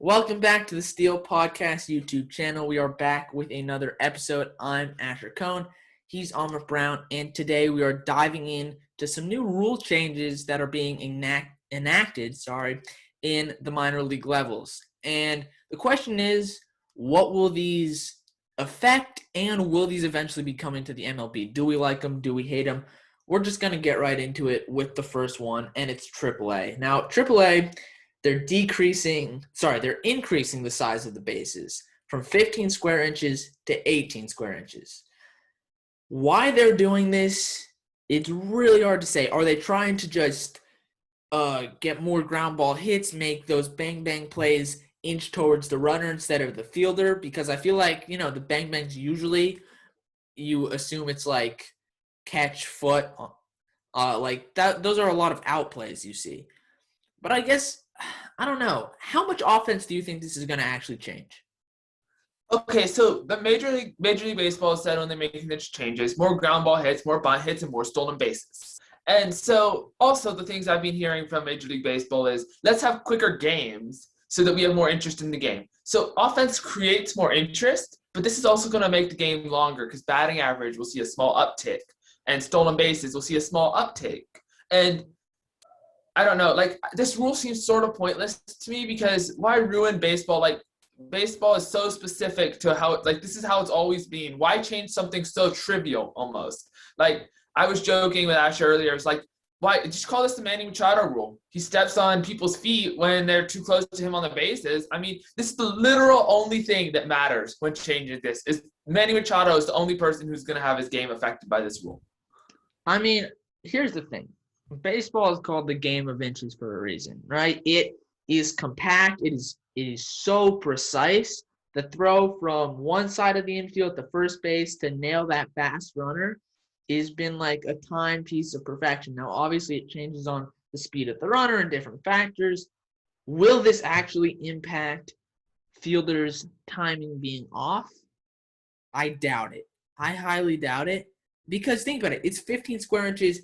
Welcome back to the Steel Podcast YouTube channel. We are back with another episode. I'm Asher Cohn. He's Amrit Brown, and today we are diving into some new rule changes that are being enacted in the minor league levels. And the question is, what will these affect, and will these eventually be coming to the MLB? Do we like them? Do we hate them? We're just going to get right into it with the first one, and it's AAA. Now, AAA, they're increasing the size of the bases from 15 square inches to 18 square inches. Why they're doing this, it's really hard to say. Are they trying to just get more ground ball hits, make those bang-bang plays inch towards the runner instead of the fielder? Because I feel like, the bang-bangs usually, you assume it's like catch foot, like that. Those are a lot of outplays you see. But I guess, I don't know. How much offense do you think this is going to actually change? Okay, so the Major League Baseball said when they're making these changes, more ground ball hits, more bunt hits, and more stolen bases. And so also the things I've been hearing from Major League Baseball is let's have quicker games so that we have more interest in the game. So offense creates more interest, but this is also going to make the game longer because batting average will see a small uptick and stolen bases will see a small uptick. And I don't know, like this rule seems sort of pointless to me because why ruin baseball? Like baseball is so specific to how, like this is how it's always been. Why change something so trivial almost? Like I was joking with Ash earlier. It's like, why just call this the Manny Machado rule? He steps on people's feet when they're too close to him on the bases. I mean, this is the literal only thing that matters when changing this. Is Manny Machado is the only person who's going to have his game affected by this rule. I mean, here's the thing. Baseball is called the game of inches for a reason, right? It is compact. It is so precise. The throw from one side of the infield to first base to nail that fast runner has been like a timepiece of perfection. Now, obviously, it changes on the speed of the runner and different factors. Will this actually impact fielders' timing being off? I doubt it. I highly doubt it. Because think about it. It's 15 square inches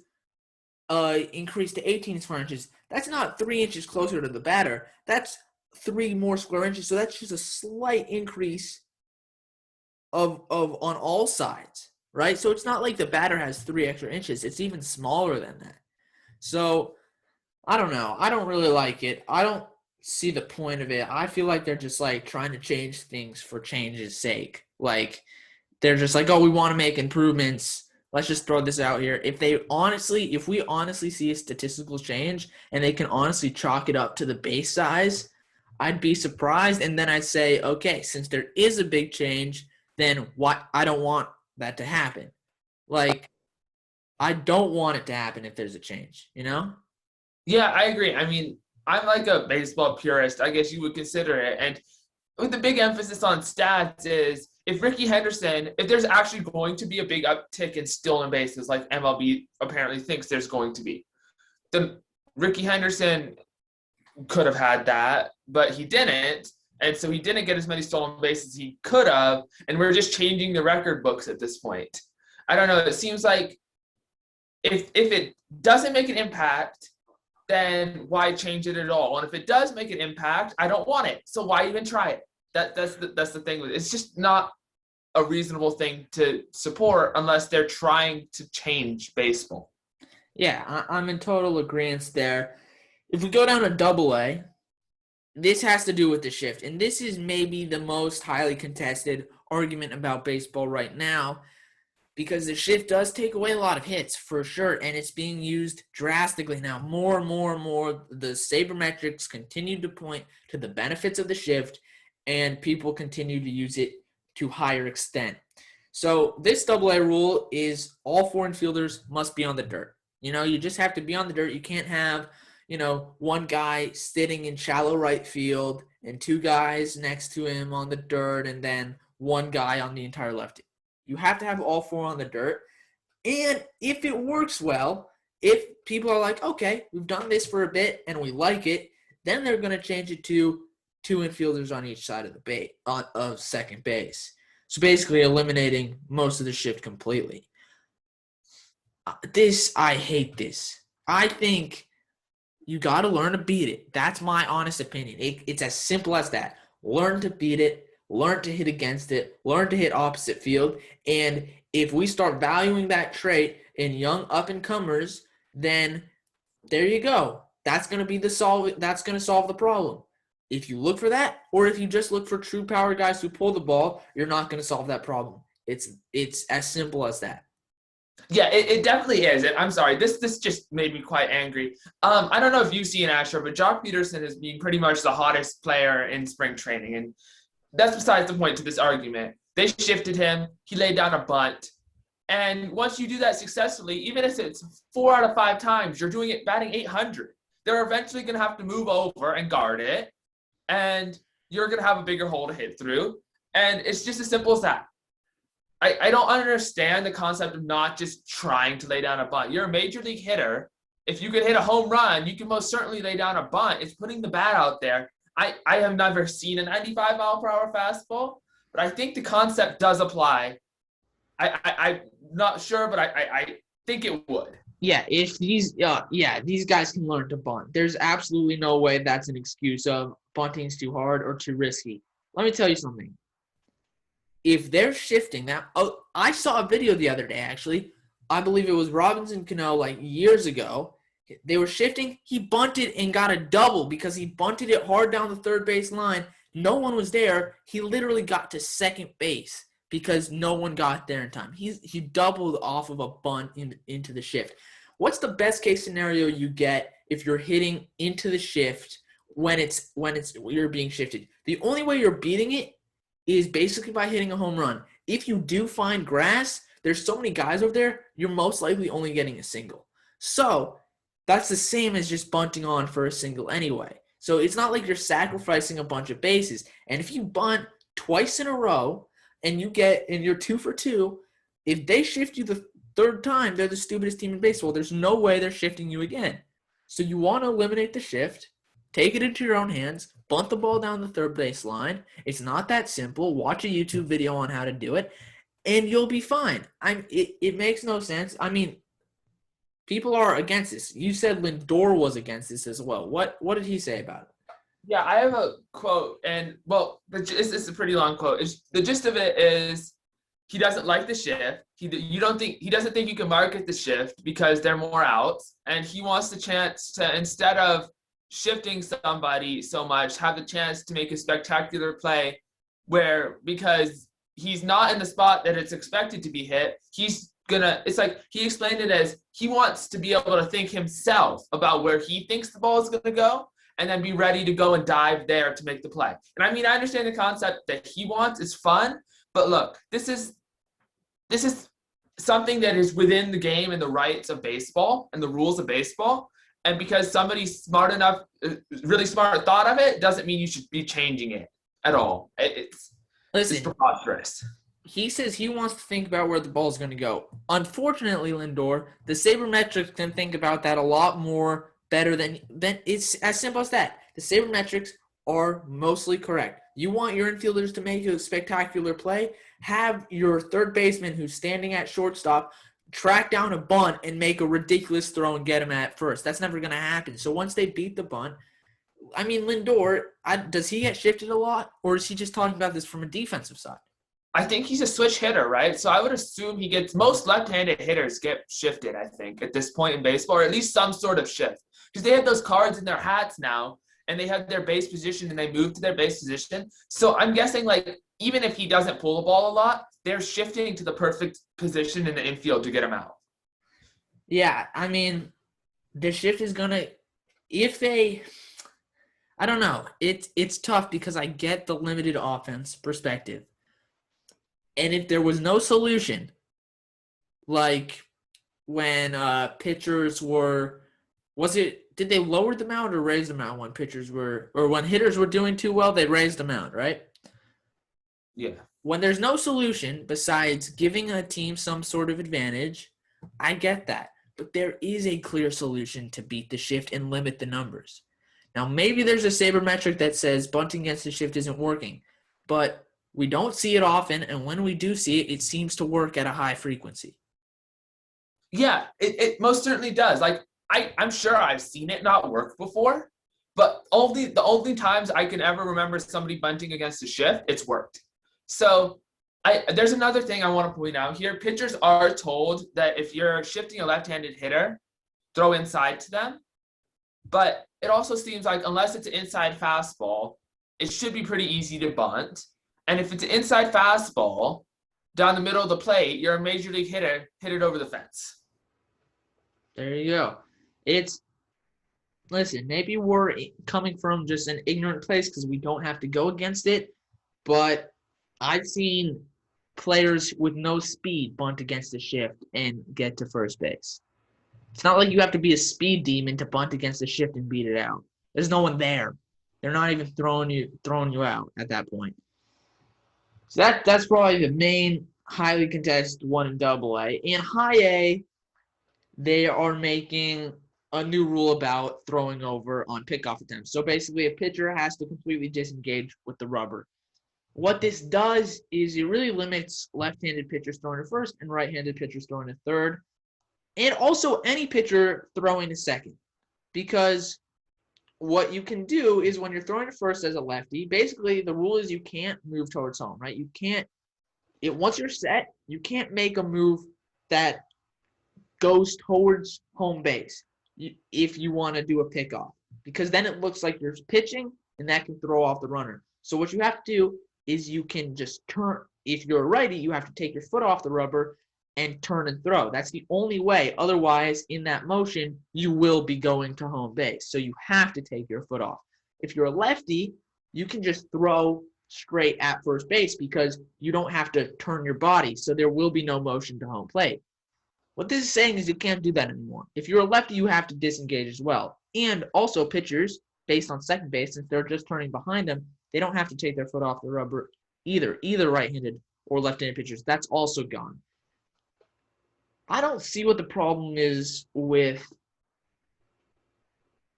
increased to 18 square inches. That's not 3 inches closer to the batter. That's 3 more square inches. So that's just a slight increase of on all sides, right? So it's not like the batter has 3 extra inches. It's even smaller than that. So I don't know. I don't really like it. I don't see the point of it. I feel like they're just like trying to change things for change's sake. Like they're just like, oh, we want to make improvements. Let's just throw this out here. If we honestly see a statistical change and they can honestly chalk it up to the base size, I'd be surprised. And then I'd say, okay, since there is a big change, then I don't want that to happen. Like, I don't want it to happen if there's a change, Yeah, I agree. I mean, I'm like a baseball purist. I guess you would consider it. And with the big emphasis on stats is if there's actually going to be a big uptick in stolen bases like MLB apparently thinks there's going to be, then Ricky Henderson could have had that, but he didn't. And so he didn't get as many stolen bases as he could have. And we're just changing the record books at this point. I don't know. It seems like if it doesn't make an impact, then why change it at all? And if it does make an impact, I don't want it. So why even try it? That's the thing with it. It's just not a reasonable thing to support unless they're trying to change baseball. Yeah, I'm in total agreement there. If we go down to AA, this has to do with the shift. And this is maybe the most highly contested argument about baseball right now because the shift does take away a lot of hits for sure, and it's being used drastically now. More and more and more, the sabermetrics continue to point to the benefits of the shift, and people continue to use it to higher extent. So this AA rule is all 4 infielders must be on the dirt. You just have to be on the dirt. You can't have, one guy sitting in shallow right field and 2 guys next to him on the dirt and then 1 guy on the entire left. You have to have all 4 on the dirt. And if it works well, if people are like, okay, we've done this for a bit and we like it, then they're going to change it to 2 infielders on each side of the of second base. So basically eliminating most of the shift completely. I hate this. I think You got to learn to beat it. That's my honest opinion. It's as simple as that. Learn to beat it. Learn to hit against it. Learn to hit opposite field. And if we start valuing that trait in young up-and-comers, then there you go. That's going to be that's going to solve the problem. If you look for that, or if you just look for true power guys who pull the ball, you're not going to solve that problem. It's as simple as that. Yeah, it definitely is. And I'm sorry, this just made me quite angry. I don't know if you've seen Asher, but Jock Peterson has been pretty much the hottest player in spring training. And that's besides the point to this argument. They shifted him. He laid down a bunt. And once you do that successfully, even if it's 4 out of 5 times, you're doing it batting 800. They're eventually going to have to move over and guard it. And you're going to have a bigger hole to hit through. And it's just as simple as that. I don't understand the concept of not just trying to lay down a bunt. You're a major league hitter. If you could hit a home run, you can most certainly lay down a bunt. It's putting the bat out there. I have never seen a 95-mile-per-hour fastball, but I think the concept does apply. I'm not sure, but I think it would. Yeah, if these guys can learn to bunt. There's absolutely no way that's an excuse of bunting's too hard or too risky. Let me tell you something. If they're shifting that, I saw a video the other day, actually. I believe it was Robinson Cano like years ago. They were shifting. He bunted and got a double because he bunted it hard down the third base line. No one was there. He literally got to second base because no one got there in time. He doubled off of a bunt into the shift. What's the best case scenario you get if you're hitting into the shift when you're being shifted? The only way you're beating it is basically by hitting a home run. If you do find grass, there's so many guys over there, you're most likely only getting a single. So that's the same as just bunting on for a single anyway. So it's not like you're sacrificing a bunch of bases. And if you bunt twice in a row and you're 2 for 2, if they shift you the third time, they're the stupidest team in baseball. There's no way they're shifting you again. So you want to eliminate the shift, take it into your own hands, bunt the ball down the third base line. It's not that simple. Watch a YouTube video on how to do it, and you'll be fine. It makes no sense. I mean, people are against this. You said Lindor was against this as well. What did he say about it? Yeah, I have a quote, and it's a pretty long quote. The gist of it is he doesn't like the shift. He doesn't think you can market the shift because they're more outs, and he wants the chance to, instead of shifting somebody so much, have the chance to make a spectacular play because he's not in the spot that it's expected to be hit. It's like he explained it as he wants to be able to think himself about where he thinks the ball is going to go and then be ready to go and dive there to make the play. And I mean, I understand the concept that he wants is fun, but look, this is something that is within the game and the rights of baseball and the rules of baseball. And because somebody's smart enough, really smart, thought of it, doesn't mean you should be changing it at all. It's preposterous. He says he wants to think about where the ball is going to go. Unfortunately, Lindor, the sabermetrics can think about that a lot more better than it's as simple as that. The sabermetrics are mostly correct. You want your infielders to make a spectacular play, have your third baseman who's standing at shortstop track down a bunt and make a ridiculous throw and get him at first. That's never going to happen. So once they beat the bunt, I mean, Lindor, does he get shifted a lot, or is he just talking about this from a defensive side? I think he's a switch hitter, right? So I would assume most left-handed hitters get shifted, I think, at this point in baseball, or at least some sort of shift. Because they have those cards in their hats now, and they have their base position, and they move to their base position. So I'm guessing, like, even if he doesn't pull the ball a lot, they're shifting to the perfect position in the infield to get him out. Yeah, I mean, the shift is going to – I don't know. It's tough because I get the limited offense perspective. And if there was no solution, like when pitchers were – did they lower them out or raise them out when pitchers were – or when hitters were doing too well, they raised them out, right? Yeah. When there's no solution besides giving a team some sort of advantage, I get that. But there is a clear solution to beat the shift and limit the numbers. Now, maybe there's a sabermetric that says bunting against the shift isn't working, but we don't see it often, and when we do see it, it seems to work at a high frequency. Yeah, it most certainly does. Like, I'm sure I've seen it not work before, but the only times I can ever remember somebody bunting against a shift, it's worked. So there's another thing I want to point out here. Pitchers are told that if you're shifting a left-handed hitter, throw inside to them. But it also seems like unless it's an inside fastball, it should be pretty easy to bunt. And if it's an inside fastball down the middle of the plate, you're a major league hitter, hit it over the fence. There you go. Listen, maybe we're coming from just an ignorant place because we don't have to go against it, but I've seen players with no speed bunt against the shift and get to first base. It's not like you have to be a speed demon to bunt against the shift and beat it out. There's no one there. They're not even throwing you out at that point. So that's probably the main highly contested one in Double-A. In High A, they are making a new rule about throwing over on pickoff attempts. So basically, a pitcher has to completely disengage with the rubber. What this does is it really limits left-handed pitchers throwing to first and right-handed pitchers throwing to third, and also any pitcher throwing to second. Because what you can do is when you're throwing to first as a lefty, basically the rule is you can't move towards home, right? You can't once you're set, you can't make a move that goes towards home base if you want to do a pickoff, because then it looks like you're pitching and that can throw off the runner. So what you have to do is you can just turn. If you're a righty, you have to take your foot off the rubber and turn and throw. That's the only way. Otherwise, in that motion, you will be going to home base. So you have to take your foot off. If you're a lefty, you can just throw straight at first base because you don't have to turn your body. So there will be no motion to home plate. What this is saying is you can't do that anymore. If you're a lefty, you have to disengage as well. And also pitchers, based on second base, since they're just turning behind them, they don't have to take their foot off the rubber either right-handed or left-handed pitchers. That's also gone. I don't see what the problem is with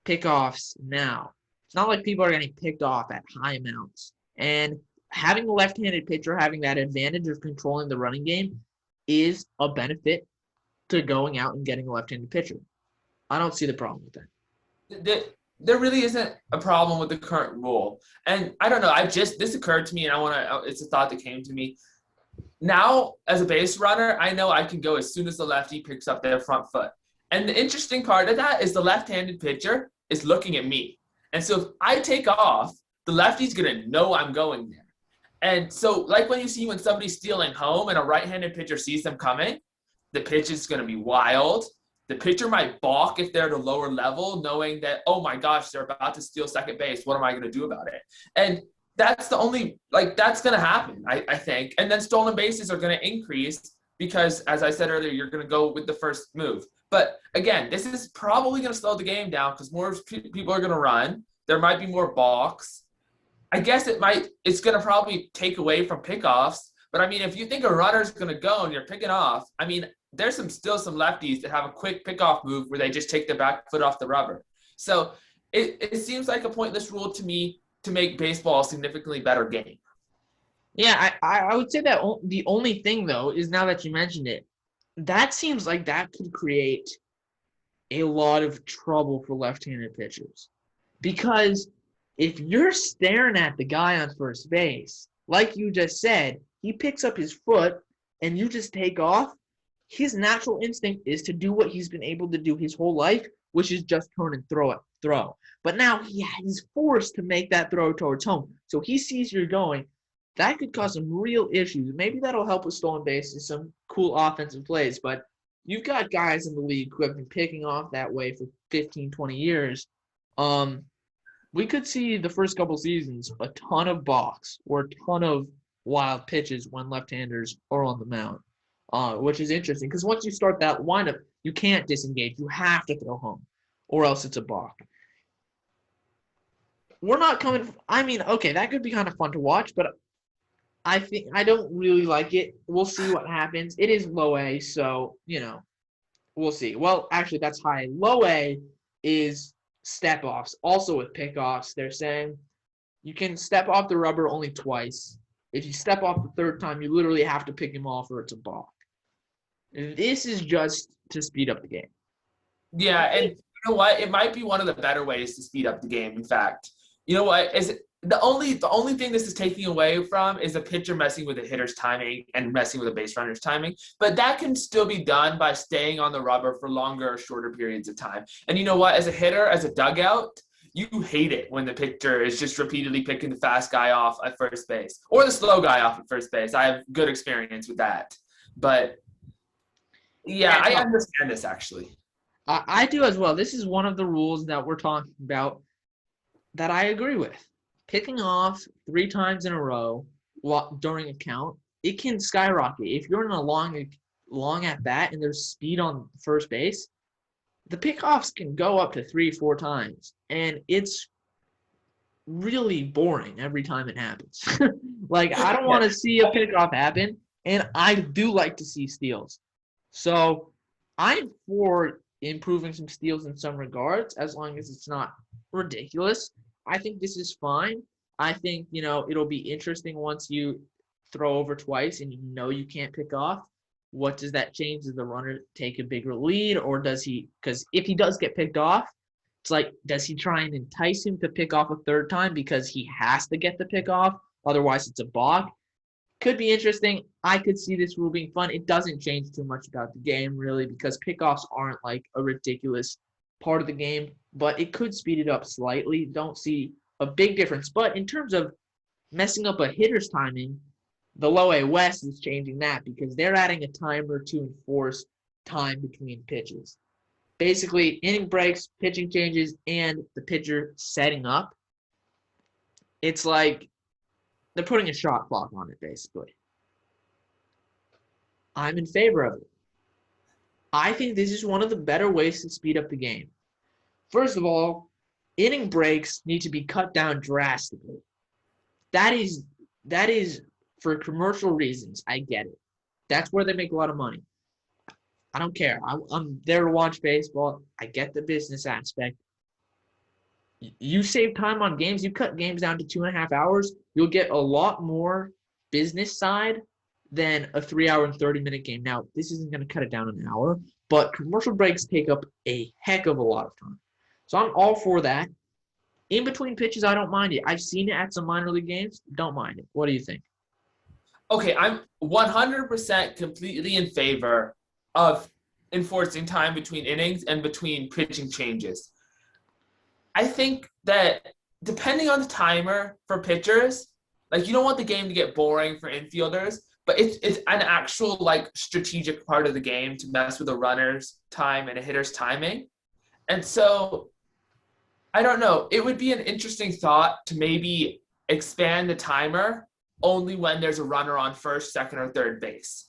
pickoffs now. It's not like people are getting picked off at high amounts. And having a left-handed pitcher having that advantage of controlling the running game is a benefit to going out and getting a left-handed pitcher. I don't see the problem with that. There really isn't a problem with the current rule. And I don't know, this occurred to me, and it's a thought that came to me. Now, as a base runner, I know I can go as soon as the lefty picks up their front foot. And the interesting part of that is the left-handed pitcher is looking at me. And so if I take off, the lefty's going to know I'm going there. And so like when somebody's stealing home and a right-handed pitcher sees them coming, the pitch is going to be wild. The pitcher might balk if they're at a lower level, knowing that, oh my gosh, they're about to steal second base. What am I going to do about it? And that's going to happen, I think. And then stolen bases are going to increase because, as I said earlier, you're going to go with the first move. But again, this is probably going to slow the game down because more people are going to run. There might be more balks. I guess it's going to probably take away from pickoffs. But I mean, if you think a runner's going to go and you're picking off, I mean, there's still some lefties that have a quick pickoff move where they just take their back foot off the rubber. So it seems like a pointless rule to me to make baseball a significantly better game. Yeah, I would say that the only thing, though, is now that you mentioned it, that seems like that could create a lot of trouble for left-handed pitchers. Because if you're staring at the guy on first base, like you just said, he picks up his foot and you just take off, his natural instinct is to do what he's been able to do his whole life, which is just turn and throw. But now he's forced to make that throw towards home. So he sees you're going. That could cause some real issues. Maybe that'll help with stolen bases, some cool offensive plays. But you've got guys in the league who have been picking off that way for 15, 20 years. We could see the first couple seasons a ton of balks or a ton of wild pitches when left-handers are on the mound, which is interesting because once you start that windup, you can't disengage. You have to throw home or else it's a balk. We're not coming – I mean, okay, that could be kind of fun to watch, but I think I don't really like it. We'll see what happens. It is low A, so, we'll see. Well, actually, that's high. Low A is step-offs. Also with pickoffs, they're saying you can step off the rubber only twice. If you step off the third time, you literally have to pick him off or it's a balk. This is just to speed up the game. Yeah, and you know what? It might be one of the better ways to speed up the game. In fact, you know what? Is the only thing this is taking away from is the pitcher messing with the hitter's timing and messing with the base runner's timing. But that can still be done by staying on the rubber for longer or shorter periods of time. And you know what? As a hitter, as a dugout, you hate it when the pitcher is just repeatedly picking the fast guy off at first base or the slow guy off at first base. I have good experience with that. But yeah, Yeah, I no, understand this actually. I do as well. This is one of the rules that we're talking about that I agree with. Picking off 3 times in a row during a count, it can skyrocket. If you're in a long at bat and there's speed on first base, the pickoffs can go up to 3, 4 times, and it's really boring every time it happens. Like, I don't want to see a pickoff happen, and I do like to see steals. So I'm for improving some steals in some regards, as long as it's not ridiculous. I think this is fine. I think, it'll be interesting once you throw over twice and you can't pick off. What does that change? Does the runner take a bigger lead, or does he? Because if he does get picked off, it's like, does he try and entice him to pick off a third time because he has to get the pick off? Otherwise, it's a balk. Could be interesting. I could see this rule being fun. It doesn't change too much about the game, really, because pickoffs aren't like a ridiculous part of the game, but it could speed it up slightly. Don't see a big difference. But in terms of messing up a hitter's timing, the Low A West is changing that because they're adding a timer to enforce time between pitches. Basically, inning breaks, pitching changes, and the pitcher setting up. It's like they're putting a shot clock on it, basically. I'm in favor of it. I think this is one of the better ways to speed up the game. First of all, inning breaks need to be cut down drastically. That is for commercial reasons. I get it. That's where they make a lot of money. I don't care. I'm there to watch baseball. I get the business aspect. You save time on games. You cut games down to 2.5 hours. You'll get a lot more business side than a 3 hour and 30-minute game. Now, this isn't going to cut it down an hour, but commercial breaks take up a heck of a lot of time. So I'm all for that. In between pitches, I don't mind it. I've seen it at some minor league games. Don't mind it. What do you think? Okay, I'm 100% completely in favor of enforcing time between innings and between pitching changes. I think that depending on the timer for pitchers, like you don't want the game to get boring for infielders, but it's an actual like strategic part of the game to mess with a runner's time and a hitter's timing. And so I don't know. It would be an interesting thought to maybe expand the timer only when there's a runner on first, second, or third base.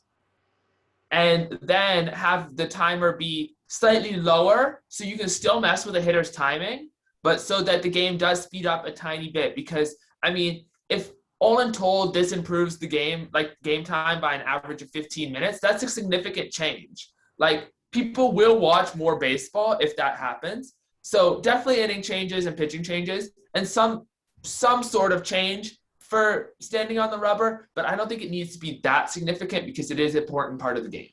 And then have the timer be slightly lower so you can still mess with a hitter's timing, but so that the game does speed up a tiny bit. Because, I mean, if all in told this improves the game, like game time by an average of 15 minutes, that's a significant change. Like, people will watch more baseball if that happens. So definitely inning changes and pitching changes and some sort of change for standing on the rubber, but I don't think it needs to be that significant because it is an important part of the game.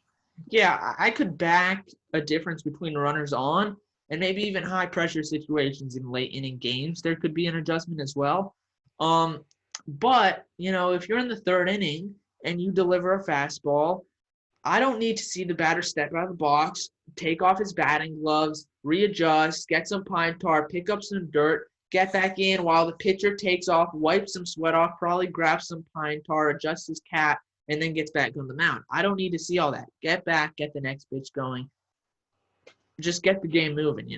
Yeah, I could back a difference between runners on and maybe even high pressure situations in late inning games. There could be an adjustment as well. But, if you're in the third inning and you deliver a fastball, I don't need to see the batter step out of the box, take off his batting gloves, readjust, get some pine tar, pick up some dirt, get back in while the pitcher takes off, wipes some sweat off, probably grabs some pine tar, adjusts his cap, and then gets back on the mound. I don't need to see all that. Get back, get the next pitch going. Just get the game moving.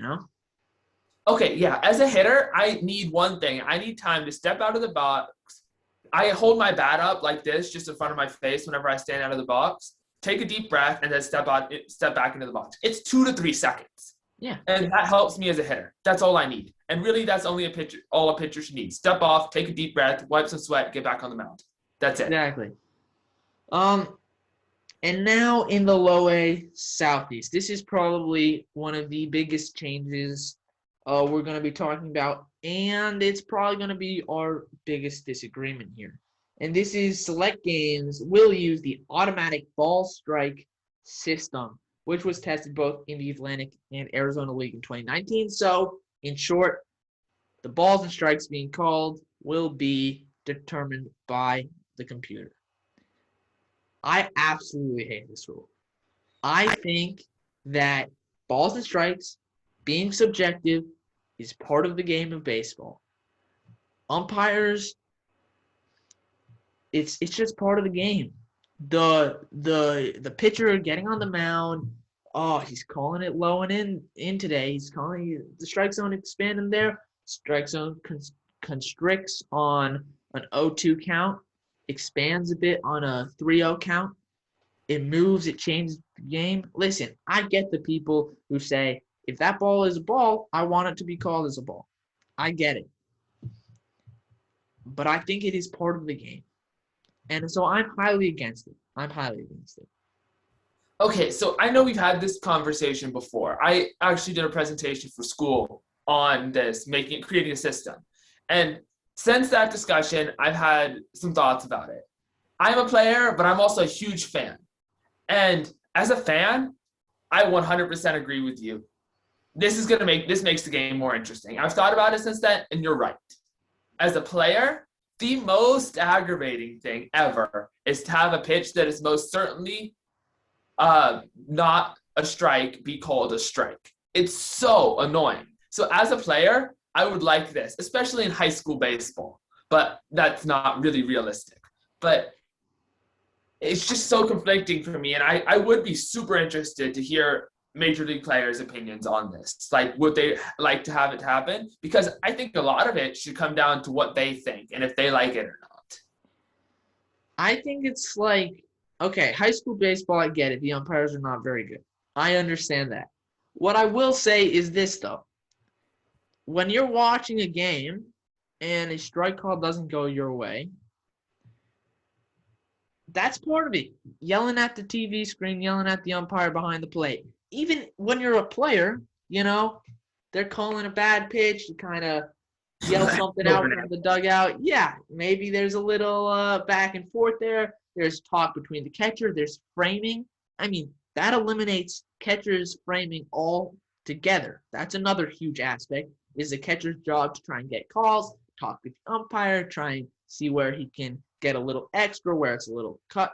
Okay, yeah. As a hitter, I need one thing. I need time to step out of the box. I hold my bat up like this, just in front of my face whenever I stand out of the box. Take a deep breath and then step back into the box. It's 2 to 3 seconds. Yeah. And that helps me as a hitter. That's all I need. And really, that's only all a pitcher should need. Step off, take a deep breath, wipe some sweat, get back on the mound. That's it. Exactly. And now in the Low A Southeast, this is probably one of the biggest changes we're going to be talking about, and it's probably going to be our biggest disagreement here. And this is select games will use the automatic ball strike system, which was tested both in the Atlantic and Arizona League in 2019. So, in short, the balls and strikes being called will be determined by the computer. I absolutely hate this rule. I think that balls and strikes being subjective is part of the game of baseball. Umpires, it's just part of the game. The pitcher getting on the mound, oh, he's calling it low and in today. He's calling the strike zone expanding there. Strike zone constricts on an 0-2 count, expands a bit on a 3-0 count. It moves, it changes the game. Listen, I get the people who say, if that ball is a ball, I want it to be called as a ball. I get it. But I think it is part of the game. And so I'm highly against it. Okay, so I know we've had this conversation before. I actually did a presentation for school on this, creating a system. And since that discussion, I've had some thoughts about it. I'm a player, but I'm also a huge fan. And as a fan, I 100% agree with you. This makes the game more interesting. I've thought about it since then, and you're right. As a player, the most aggravating thing ever is to have a pitch that is most certainly not a strike be called a strike. It's so annoying. So as a player, I would like this, especially in high school baseball, but that's not really realistic. But it's just so conflicting for me, and I would be super interested to hear Major League players' opinions on this. Like, would they like to have it happen? Because I think a lot of it should come down to what they think and if they like it or not. I think it's like, okay, high school baseball, I get it. The umpires are not very good. I understand that. What I will say is this, though. When you're watching a game and a strike call doesn't go your way, that's part of it. Yelling at the TV screen, yelling at the umpire behind the plate. Even when you're a player, they're calling a bad pitch to kind of yell something out from the dugout. Yeah, maybe there's a little back and forth there. There's talk between the catcher. There's framing. I mean, that eliminates catcher's framing all together. That's another huge aspect, is the catcher's job to try and get calls, talk with the umpire, try and see where he can get a little extra, where it's a little cut.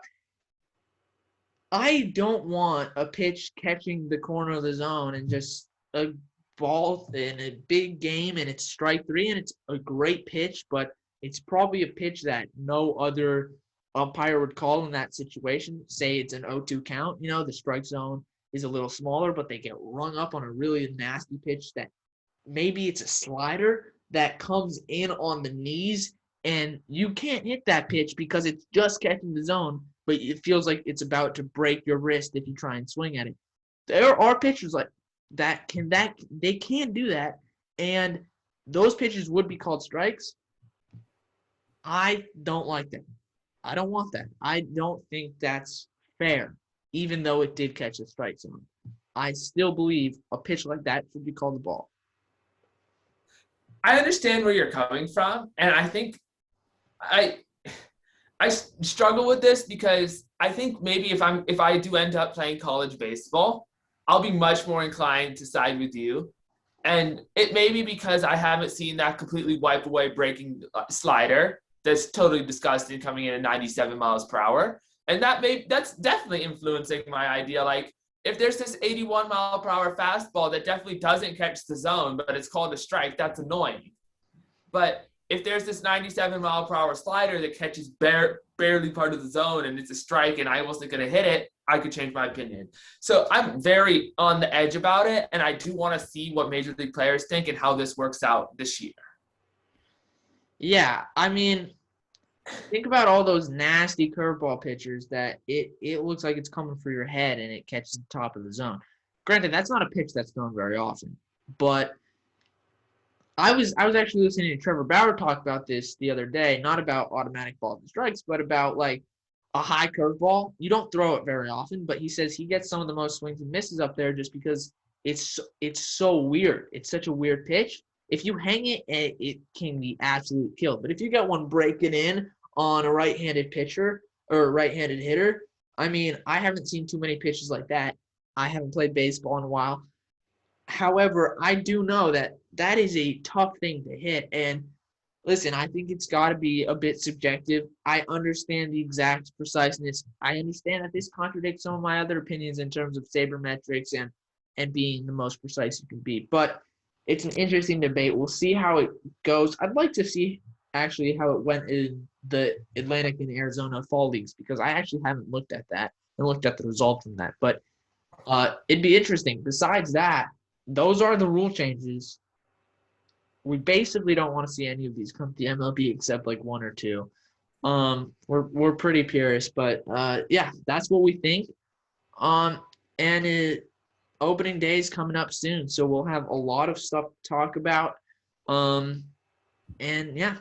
I don't want a pitch catching the corner of the zone and just a ball in a big game and it's strike three and it's a great pitch, but it's probably a pitch that no other umpire would call in that situation. Say it's an 0-2 count, the strike zone is a little smaller, but they get rung up on a really nasty pitch that maybe it's a slider that comes in on the knees and you can't hit that pitch because it's just catching the zone, but it feels like it's about to break your wrist if you try and swing at it. There are pitchers like that they can do that, and those pitches would be called strikes. I don't like that. I don't want that. I don't think that's fair, even though it did catch a strike zone. I still believe a pitch like that should be called a ball. I understand where you're coming from, and I think I struggle with this because I think maybe if I do end up playing college baseball, I'll be much more inclined to side with you. And it may be because I haven't seen that completely wipe away breaking slider that's totally disgusting coming in at 97 miles per hour. And that's definitely influencing my idea. Like, if there's this 81 mile per hour fastball that definitely doesn't catch the zone, but it's called a strike, that's annoying. But if there's this 97 mile per hour slider that catches barely part of the zone and it's a strike and I wasn't going to hit it, I could change my opinion. So I'm very on the edge about it, and I do want to see what Major League players think and how this works out this year. Yeah, I mean, think about all those nasty curveball pitchers that it looks like it's coming for your head and it catches the top of the zone. Granted, that's not a pitch that's thrown very often, but I was actually listening to Trevor Bauer talk about this the other day, not about automatic balls and strikes, but about like a high curveball. You don't throw it very often, but he says he gets some of the most swings and misses up there just because it's so weird. It's such a weird pitch. If you hang it, it can be absolute kill. But if you get one breaking in on a right-handed pitcher or a right-handed hitter, I mean, I haven't seen too many pitches like that. I haven't played baseball in a while. However, I do know that that is a tough thing to hit. And listen, I think it's got to be a bit subjective. I understand the exact preciseness. I understand that this contradicts some of my other opinions in terms of sabermetrics and being the most precise you can be. But it's an interesting debate. We'll see how it goes. I'd like to see actually how it went in the Atlantic and Arizona fall leagues because I actually haven't looked at that and looked at the results from that. But it'd be interesting. Besides that, those are the rule changes. We basically don't want to see any of these come to the MLB except like one or two. We're pretty purists, but yeah, that's what we think. And opening day is coming up soon, so we'll have a lot of stuff to talk about. And yeah,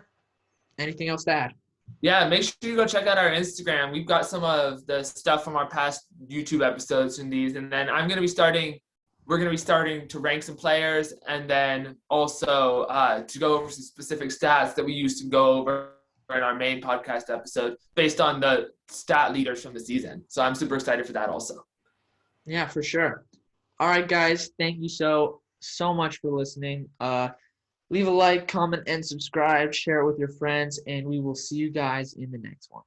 anything else to add? Yeah, make sure you go check out our Instagram. We've got some of the stuff from our past YouTube episodes from these, and then we're going to be starting to rank some players and then also to go over some specific stats that we used to go over in our main podcast episode based on the stat leaders from the season. So I'm super excited for that also. Yeah, for sure. All right, guys. Thank you so much for listening. Leave a like, comment, and subscribe. Share it with your friends, and we will see you guys in the next one.